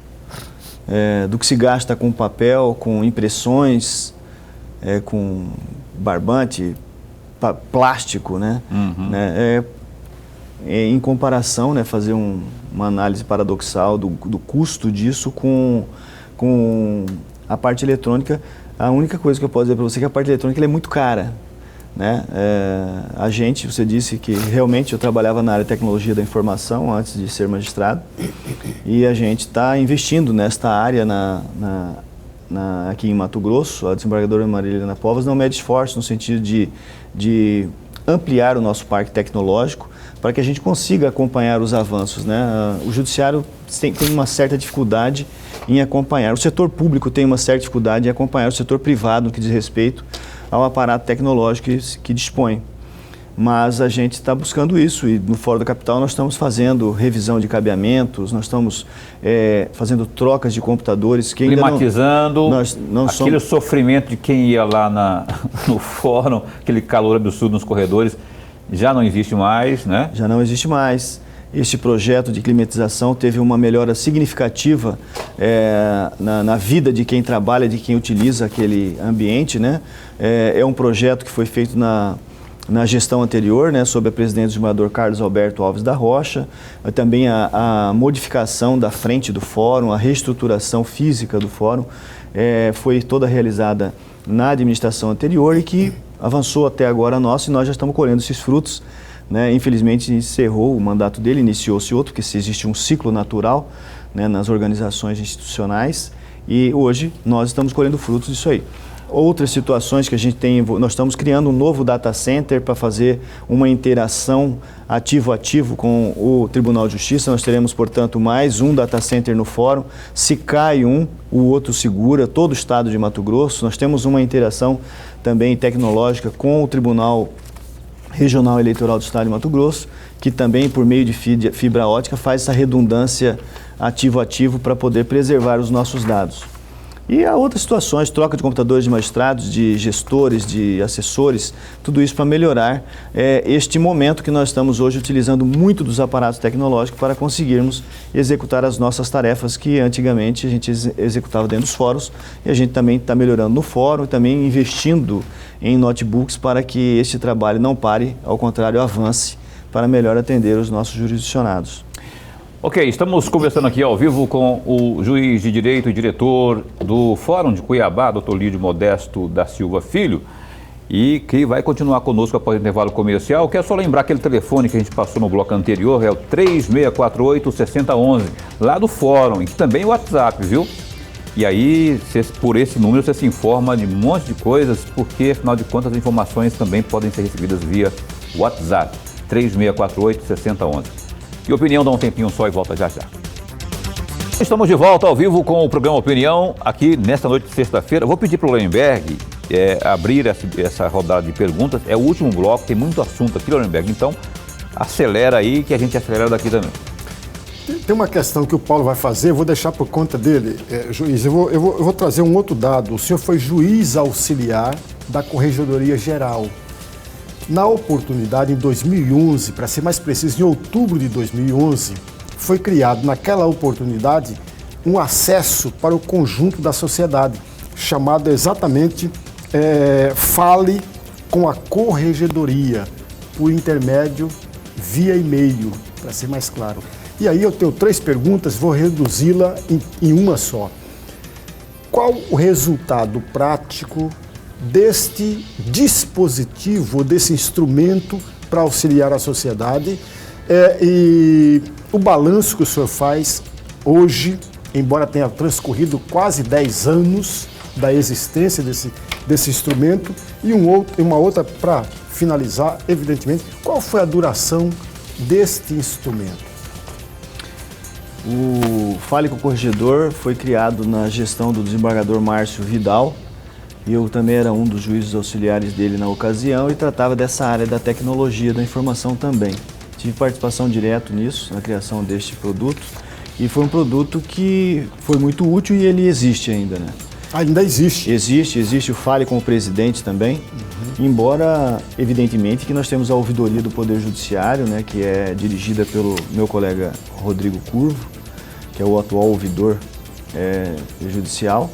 do que se gasta com papel, com impressões, com barbante, plástico, né? Uhum. Em comparação, né, fazer uma análise paradoxal do custo disso com a parte eletrônica. A única coisa que eu posso dizer para você é que a parte eletrônica ela é muito cara, né? Você disse que realmente eu trabalhava na área de tecnologia da informação antes de ser magistrado, e a gente está investindo nesta área aqui em Mato Grosso. A desembargadora Maria Helena Povas não mede esforço no sentido de ampliar o nosso parque tecnológico para que a gente consiga acompanhar os avanços, né? O judiciário tem uma certa dificuldade em acompanhar. O setor público tem uma certa dificuldade em acompanhar o setor privado no que diz respeito ao aparato tecnológico que dispõe. Mas a gente está buscando isso, e no Fórum da Capital nós estamos fazendo revisão de cabeamentos, nós estamos fazendo trocas de computadores. Que climatizando não aquele sofrimento de quem ia lá no fórum, aquele calor absurdo nos corredores, já não existe mais, né? Já não existe mais. Este projeto de climatização teve uma melhora significativa na vida de quem trabalha, de quem utiliza aquele ambiente, né? É um projeto que foi feito na gestão anterior, né, sob a presidência do desembargador Carlos Alberto Alves da Rocha. Também a modificação da frente do fórum, a reestruturação física do fórum foi toda realizada na administração anterior e que avançou até agora a nossa, e nós já estamos colhendo esses frutos, né? Infelizmente encerrou o mandato dele, iniciou-se outro, porque existe um ciclo natural, né, nas organizações institucionais, e hoje nós estamos colhendo frutos disso aí. Outras situações que a gente tem, nós estamos criando um novo data center para fazer uma interação ativo-ativo com o Tribunal de Justiça. Nós teremos, portanto, mais um data center no fórum. Se cai um, o outro segura, todo o estado de Mato Grosso. Nós temos uma interação também tecnológica com o Tribunal Regional Eleitoral do estado de Mato Grosso, que também, por meio de fibra ótica, faz essa redundância ativo-ativo para poder preservar os nossos dados. E há outras situações, troca de computadores de magistrados, de gestores, de assessores, tudo isso para melhorar este momento que nós estamos hoje utilizando muito dos aparatos tecnológicos para conseguirmos executar as nossas tarefas que antigamente a gente executava dentro dos fóruns, e a gente também está melhorando no fórum e também investindo em notebooks para que este trabalho não pare, ao contrário, avance para melhor atender os nossos jurisdicionados. Ok, estamos conversando aqui ao vivo com o juiz de direito e diretor do Fórum de Cuiabá, Dr. Lídio Modesto da Silva Filho, e que vai continuar conosco após o intervalo comercial. Quero só lembrar aquele telefone que a gente passou no bloco anterior, é o 3648-6011, lá do Fórum, e também o WhatsApp, viu? E aí, por esse número, você se informa de um monte de coisas, porque, afinal de contas, as informações também podem ser recebidas via WhatsApp, 3648-6011. E Opinião dá um tempinho só e volta já já. Estamos de volta ao vivo com o programa Opinião, aqui nesta noite de sexta-feira. Vou pedir para o Lorenberg abrir essa rodada de perguntas. É o último bloco, tem muito assunto aqui, Lorenberg. Então, acelera aí, que a gente acelera daqui também. Tem uma questão que o Paulo vai fazer, eu vou deixar por conta dele, juiz. Eu vou trazer um outro dado. O senhor foi juiz auxiliar da Corregedoria Geral. Na oportunidade, em 2011, para ser mais preciso, em outubro de 2011, foi criado, naquela oportunidade, um acesso para o conjunto da sociedade, chamado exatamente Fale com a corregedoria, por intermédio via e-mail, para ser mais claro. E aí eu tenho 3 perguntas, vou reduzi-la em uma só. Qual o resultado prático deste dispositivo, desse instrumento para auxiliar a sociedade? E o balanço que o senhor faz hoje, embora tenha transcorrido quase 10 anos da existência desse instrumento, e uma outra para finalizar, evidentemente, qual foi a duração deste instrumento? O Fale com o Corregedor foi criado na gestão do desembargador Márcio Vidal, e eu também era um dos juízes auxiliares dele na ocasião e tratava dessa área da tecnologia da informação também. Tive participação direta nisso, na criação deste produto, e foi um produto que foi muito útil e ele existe ainda, né? Ainda existe? Existe o Fale com o Presidente também, embora, evidentemente, que nós temos a ouvidoria do Poder Judiciário, né, que é dirigida pelo meu colega Rodrigo Curvo, que é o atual ouvidor judicial,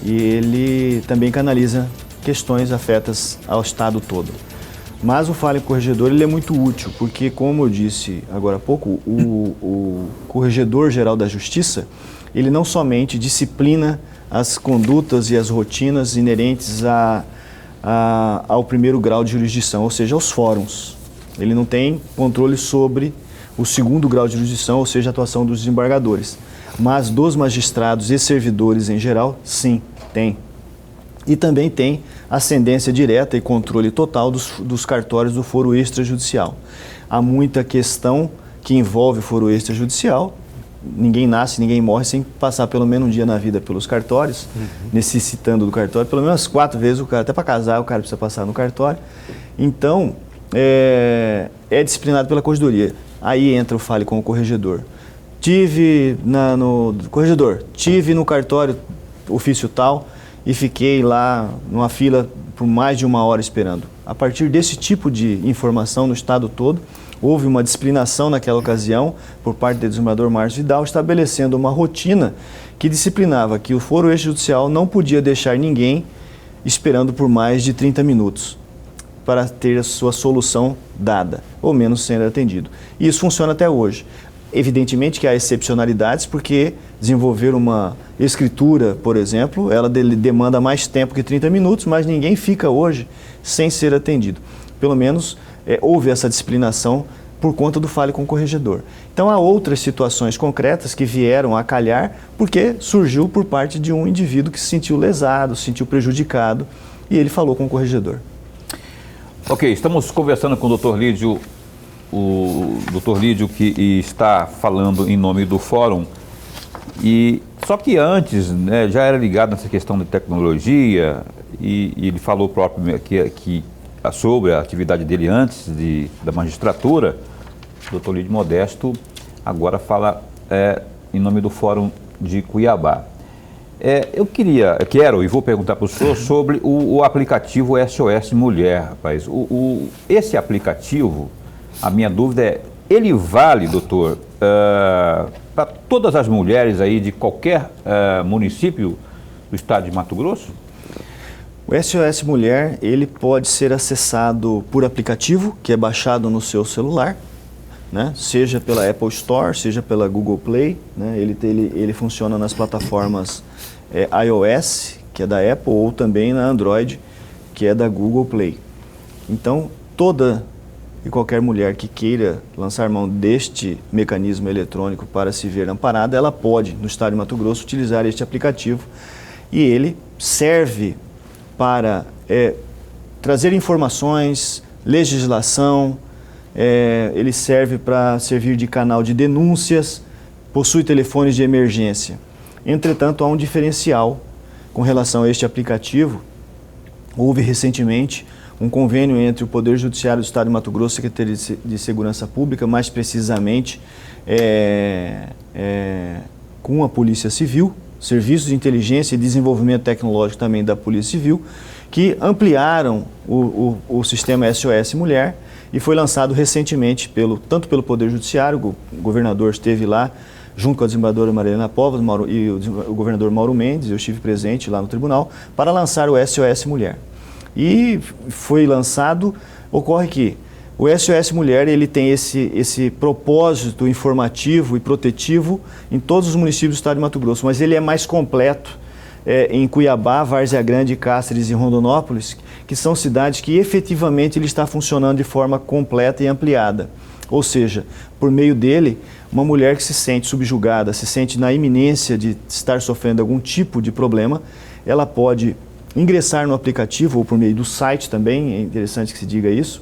e ele também canaliza questões afetas ao Estado todo. Mas o Fale com o Corregedor ele é muito útil, porque, como eu disse agora há pouco, o Corregedor-Geral da Justiça, ele não somente disciplina as condutas e as rotinas inerentes ao primeiro grau de jurisdição, ou seja, aos fóruns. Ele não tem controle sobre o segundo grau de jurisdição, ou seja, a atuação dos desembargadores. Mas dos magistrados e servidores em geral, sim, tem. E também tem ascendência direta e controle total dos cartórios do foro extrajudicial. Há muita questão que envolve o foro extrajudicial. Ninguém nasce, ninguém morre sem passar pelo menos um dia na vida pelos cartórios, necessitando do cartório. Pelo menos 4 vezes o cara, até para casar, o cara precisa passar no cartório. Então, é disciplinado pela corregedoria. Aí entra o Fale com o Corregedor. Tive no cartório ofício tal e fiquei lá numa fila por mais de 1 hora esperando. A partir desse tipo de informação no estado todo, houve uma disciplinação naquela ocasião por parte do desembargador Márcio Vidal, estabelecendo uma rotina que disciplinava que o foro extrajudicial não podia deixar ninguém esperando por mais de 30 minutos para ter a sua solução dada, ou menos sendo atendido. E isso funciona até hoje. Evidentemente que há excepcionalidades, porque desenvolver uma escritura, por exemplo, ela demanda mais tempo que 30 minutos, mas ninguém fica hoje sem ser atendido. Pelo menos houve essa disciplinação por conta do Fale com o Corregedor. Então há outras situações concretas que vieram a calhar porque surgiu por parte de um indivíduo que se sentiu lesado, se sentiu prejudicado e ele falou com o corregedor. Ok, estamos conversando com o Dr. Lídio, que está falando em nome do Fórum. E só que antes, né, já era ligado nessa questão de tecnologia e ele falou próprio que sobre a atividade dele antes da magistratura. O Dr. Lídio Modesto agora fala em nome do Fórum de Cuiabá. Eu quero e vou perguntar para o senhor sobre o aplicativo SOS Mulher, rapaz. Esse aplicativo, a minha dúvida ele vale, doutor, para todas as mulheres aí de qualquer município do estado de Mato Grosso? O SOS Mulher, ele pode ser acessado por aplicativo, que é baixado no seu celular, né? Seja pela Apple Store, seja pela Google Play, né? Ele funciona nas plataformas iOS, que é da Apple, ou também na Android, que é da Google Play. Então, toda e qualquer mulher que queira lançar mão deste mecanismo eletrônico para se ver amparada, ela pode, no estado de Mato Grosso, utilizar este aplicativo e ele serve para trazer informações, legislação, ele serve para servir de canal de denúncias, possui telefones de emergência. Entretanto, há um diferencial com relação a este aplicativo. Houve recentemente um convênio entre o Poder Judiciário do Estado de Mato Grosso e a Secretaria de Segurança Pública, mais precisamente com a Polícia Civil, Serviços de Inteligência e Desenvolvimento Tecnológico também da Polícia Civil, que ampliaram o sistema SOS Mulher e foi lançado recentemente tanto pelo Poder Judiciário, o governador esteve lá, junto com a desembargadora Marilena Povas e o governador Mauro Mendes, eu estive presente lá no tribunal, para lançar o SOS Mulher. e foi lançado. Ocorre que o SOS Mulher ele tem esse propósito informativo e protetivo em todos os municípios do estado de Mato Grosso, mas ele é mais completo em Cuiabá, Várzea Grande, Cáceres e Rondonópolis, que são cidades que efetivamente ele está funcionando de forma completa e ampliada. Ou seja, por meio dele, uma mulher que se sente subjugada, se sente na iminência de estar sofrendo algum tipo de problema, ela pode ingressar no aplicativo ou por meio do site também, é interessante que se diga isso,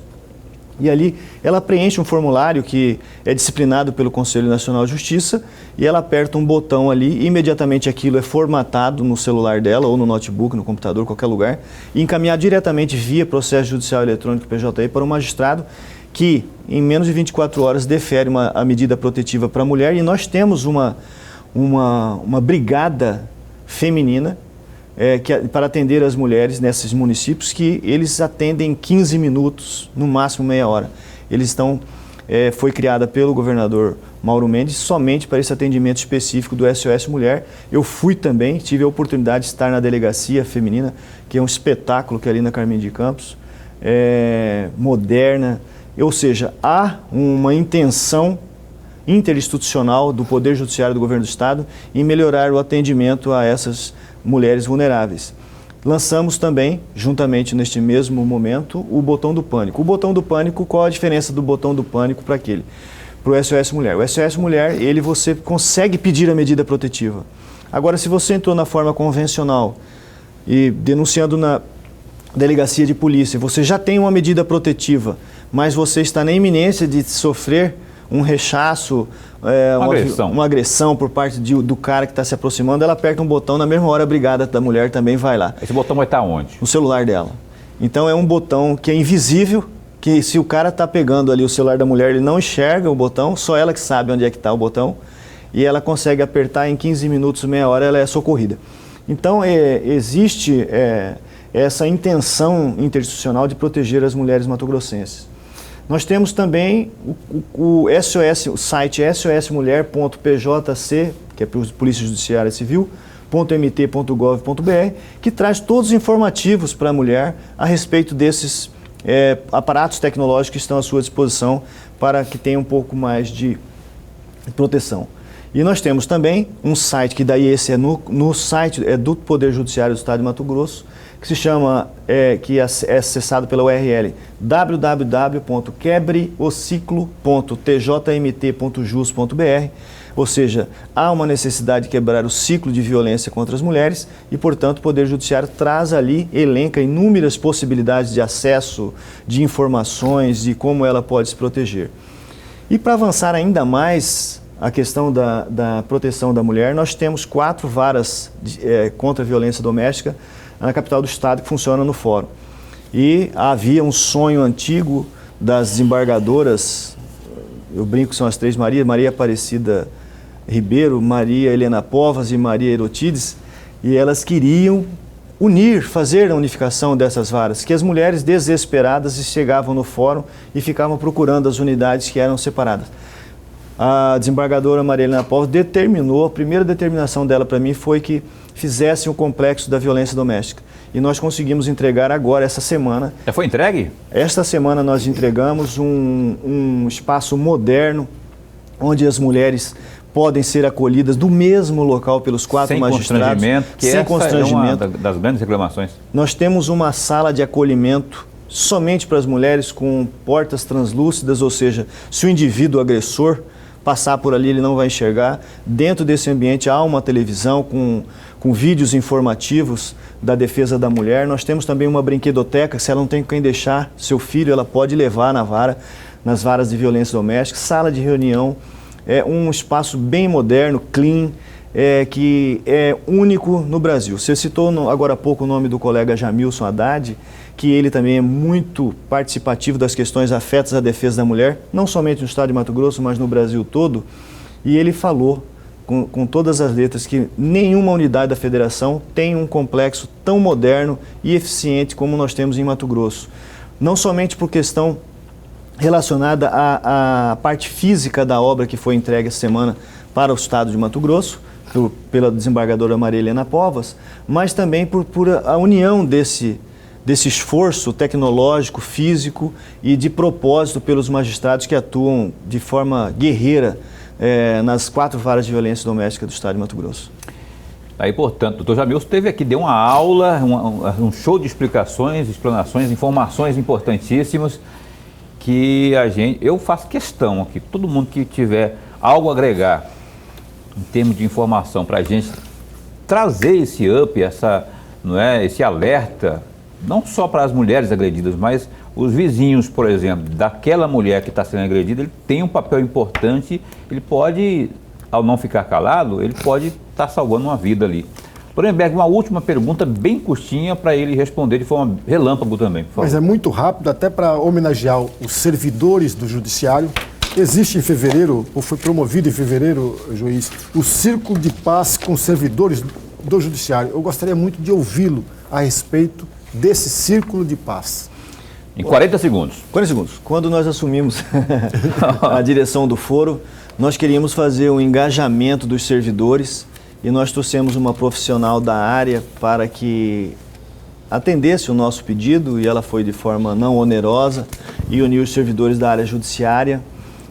e ali ela preenche um formulário que é disciplinado pelo Conselho Nacional de Justiça e ela aperta um botão ali e imediatamente aquilo é formatado no celular dela ou no notebook, no computador, qualquer lugar, e encaminhado diretamente via processo judicial eletrônico PJE para o magistrado que em menos de 24 horas defere a medida protetiva para a mulher. E nós temos uma brigada feminina para atender as mulheres nesses municípios, que eles atendem em 15 minutos, no máximo meia hora. Foi criada pelo governador Mauro Mendes somente para esse atendimento específico do SOS Mulher. Eu fui também, tive a oportunidade de estar na delegacia feminina, que é um espetáculo que é ali na Carmim de Campos, moderna, ou seja, há uma intenção interinstitucional do Poder Judiciário do Governo do Estado em melhorar o atendimento a essas mulheres vulneráveis. Lançamos também, juntamente neste mesmo momento, o Botão do Pânico. O Botão do Pânico, qual a diferença do Botão do Pânico para aquele? Para o SOS Mulher. O SOS Mulher, você consegue pedir a medida protetiva. Agora, se você entrou na forma convencional e denunciando na delegacia de polícia, você já tem uma medida protetiva, mas você está na iminência de sofrer um rechaço, uma agressão por parte do cara que está se aproximando, ela aperta um botão, na mesma hora a brigada da mulher também vai lá. Esse botão vai estar onde? No celular dela. Então é um botão que é invisível, que se o cara está pegando ali o celular da mulher, ele não enxerga o botão, só ela que sabe onde é que está o botão, e ela consegue apertar em 15 minutos, meia hora, ela é socorrida. Então existe essa intenção interinstitucional de proteger as mulheres matogrossenses. Nós temos também o site sosmulher.pjc, que é Polícia Judiciária Civil, .mt.gov.br, que traz todos os informativos para a mulher a respeito desses aparatos tecnológicos que estão à sua disposição para que tenha um pouco mais de proteção. E nós temos também um site, que daí esse é no site do Poder Judiciário do Estado de Mato Grosso, que se chama, que é acessado pela URL www.quebreociclo.tjmt.jus.br, ou seja, há uma necessidade de quebrar o ciclo de violência contra as mulheres e, portanto, o Poder Judiciário traz ali, elenca inúmeras possibilidades de acesso, de informações, de como ela pode se proteger. E para avançar ainda mais a questão da proteção da mulher, nós temos 4 varas contra a violência doméstica na capital do estado, que funciona no fórum. E havia um sonho antigo das desembargadoras, eu brinco que são as 3 Marias, Maria Aparecida Ribeiro, Maria Helena Povas e Maria Erotides, e elas queriam fazer a unificação dessas varas, que as mulheres desesperadas chegavam no fórum e ficavam procurando as unidades que eram separadas. A desembargadora Maria Helena Povas determinou, a primeira determinação dela para mim foi que fizessem o complexo da violência doméstica. E nós conseguimos entregar agora, essa semana. Já foi entregue? Esta semana nós entregamos um espaço moderno, onde as mulheres podem ser acolhidas do mesmo local pelos 4 magistrados. Sem constrangimento, é uma das grandes reclamações. Nós temos uma sala de acolhimento somente para as mulheres com portas translúcidas, ou seja, se o indivíduo agressor passar por ali, ele não vai enxergar. Dentro desse ambiente há uma televisão com vídeos informativos da defesa da mulher. Nós temos também uma brinquedoteca, se ela não tem com quem deixar seu filho, ela pode levar nas varas de violência doméstica. Sala de reunião, é um espaço bem moderno, clean, que é único no Brasil. Você citou agora há pouco o nome do colega Jamilson Haddad, que ele também é muito participativo das questões afetas à defesa da mulher, não somente no estado de Mato Grosso, mas no Brasil todo, e ele falou com todas as letras que nenhuma unidade da federação tem um complexo tão moderno e eficiente como nós temos em Mato Grosso. Não somente por questão relacionada à parte física da obra que foi entregue essa semana para o estado de Mato Grosso, pela desembargadora Maria Helena Povas, mas também por a união desse desse esforço tecnológico, físico e de propósito pelos magistrados que atuam de forma guerreira nas 4 varas de violência doméstica do Estado de Mato Grosso. Aí, portanto, o doutor Jamilson esteve aqui, deu uma aula, um show de explicações, explanações, informações importantíssimas que eu faço questão aqui, todo mundo que tiver algo a agregar em termos de informação para a gente trazer esse up, esse alerta, não só para as mulheres agredidas, mas os vizinhos, por exemplo, daquela mulher que está sendo agredida, ele tem um papel importante, ele pode, ao não ficar calado, ele pode estar salvando uma vida ali. Lorenberg, uma última pergunta bem curtinha para ele responder de forma relâmpago também, por favor. Mas é muito rápido, até para homenagear os servidores do Judiciário. Existe em fevereiro, ou foi promovido em fevereiro, juiz, o Círculo de Paz com servidores do Judiciário. Eu gostaria muito de ouvi-lo a respeito desse Círculo de Paz. Em 40 segundos. 40 segundos. Quando nós assumimos a direção do foro, nós queríamos fazer um engajamento dos servidores e nós trouxemos uma profissional da área para que atendesse o nosso pedido, e ela foi de forma não onerosa e uniu os servidores da área judiciária.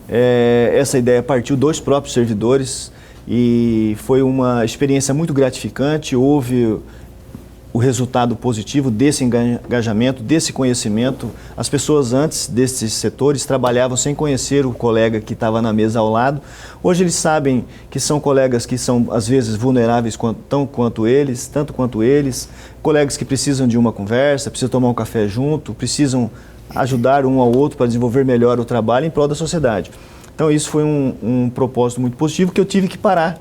Essa ideia partiu dos próprios servidores e foi uma experiência muito gratificante. Houve o resultado positivo desse engajamento, desse conhecimento. As pessoas antes desses setores trabalhavam sem conhecer o colega que estava na mesa ao lado. Hoje eles sabem que são colegas que são às vezes vulneráveis tanto quanto eles, colegas que precisam de uma conversa, precisam tomar um café junto, precisam ajudar um ao outro para desenvolver melhor o trabalho em prol da sociedade. Então isso foi um propósito muito positivo que eu tive que parar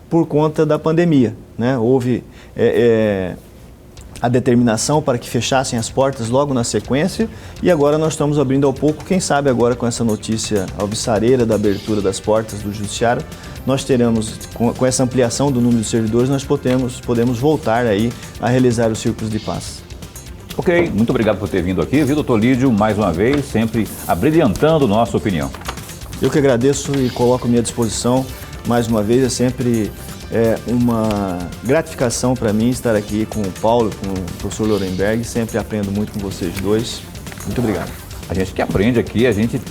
por conta da pandemia, né? Houve a determinação para que fechassem as portas logo na sequência e agora nós estamos abrindo ao pouco, quem sabe agora com essa notícia alvissareira da abertura das portas do Judiciário, nós teremos, com essa ampliação do número de servidores, nós podemos voltar aí a realizar os círculos de paz. Ok, muito obrigado por ter vindo aqui, viu, doutor Lídio, mais uma vez, sempre abrilhantando nossa opinião. Eu que agradeço e coloco à minha disposição, mais uma vez, é sempre uma gratificação para mim estar aqui com o Paulo, com o professor Lorenberg, sempre aprendo muito com vocês dois. Muito obrigado. A gente que aprende aqui,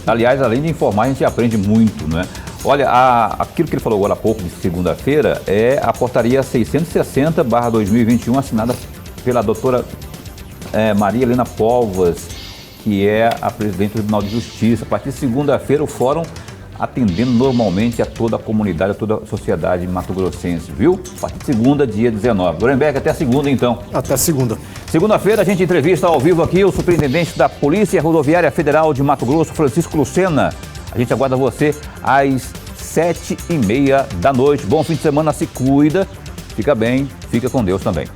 aliás, além de informar, a gente aprende muito, né? Olha, aquilo que ele falou agora há pouco, de segunda-feira, é a portaria 660/2021, assinada pela doutora Maria Helena Povas, que é a presidente do Tribunal de Justiça. A partir de segunda-feira, o fórum atendendo normalmente a toda a comunidade, a toda a sociedade mato-grossense, viu? A partir de segunda, dia 19. Lorenberg, até segunda, então. Até segunda. Segunda-feira, a gente entrevista ao vivo aqui o superintendente da Polícia Rodoviária Federal de Mato Grosso, Francisco Lucena. A gente aguarda você às 7h30 da noite. Bom fim de semana, se cuida, fica bem, fica com Deus também.